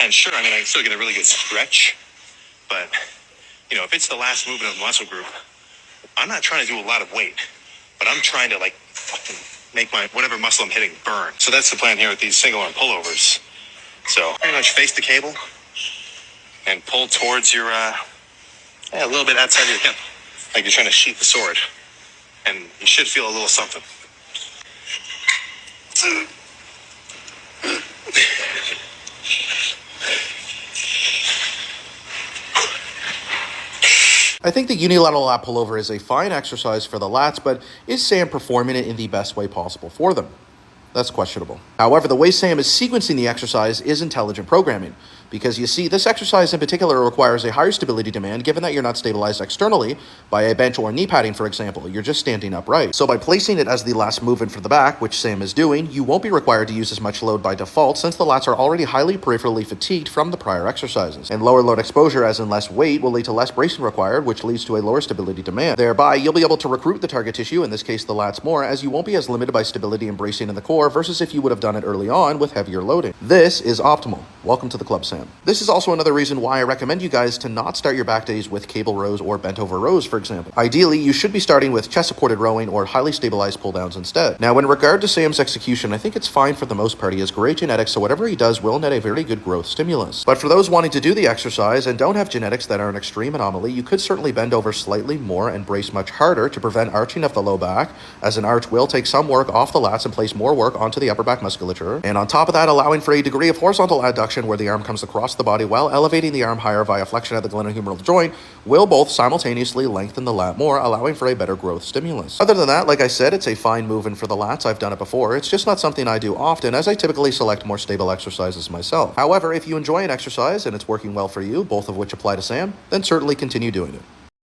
And sure, I mean, I can still get a really good stretch, but, you know, if it's the last movement of the muscle group, I'm not trying to do a lot of weight, but I'm trying to, like, fucking make my, whatever muscle I'm hitting burn. So that's the plan here with these single arm pullovers. So pretty much face the cable and pull towards your, a little bit outside your hip, like you're trying to sheath the sword. And you should feel a little something. I think the unilateral lat pullover is a fine exercise for the lats, but is Sam performing it in the best way possible for them? That's questionable. However, the way Sam is sequencing the exercise is intelligent programming, because you see, this exercise in particular requires a higher stability demand given that you're not stabilized externally by a bench or knee padding, for example. You're just standing upright. So by placing it as the last movement for the back, which Sam is doing, you won't be required to use as much load by default since the lats are already highly peripherally fatigued from the prior exercises. And lower load exposure, as in less weight, will lead to less bracing required, which leads to a lower stability demand. Thereby, you'll be able to recruit the target tissue, in this case the lats, more, as you won't be as limited by stability and bracing in the core versus if you would have done it early on with heavier loading. This is optimal. Welcome to the club, Sam. This is also another reason why I recommend you guys to not start your back days with cable rows or bent over rows, for example. Ideally, you should be starting with chest supported rowing or highly stabilized pull downs instead. Now, in regard to Sam's execution, I think it's fine for the most part. He has great genetics, so whatever he does will net a very good growth stimulus. But for those wanting to do the exercise and don't have genetics that are an extreme anomaly, you could certainly bend over slightly more and brace much harder to prevent arching of the low back, as an arch will take some work off the lats and place more work onto the upper back musculature. And on top of that, allowing for a degree of horizontal adduction where the arm comes across the body while elevating the arm higher via flexion at the glenohumeral joint will both simultaneously lengthen the lat more, allowing for a better growth stimulus. Other than that, like I said, it's a fine movement for the lats. I've done it before. It's just not something I do often, as I typically select more stable exercises myself. However, if you enjoy an exercise and it's working well for you, both of which apply to Sam, then certainly continue doing it.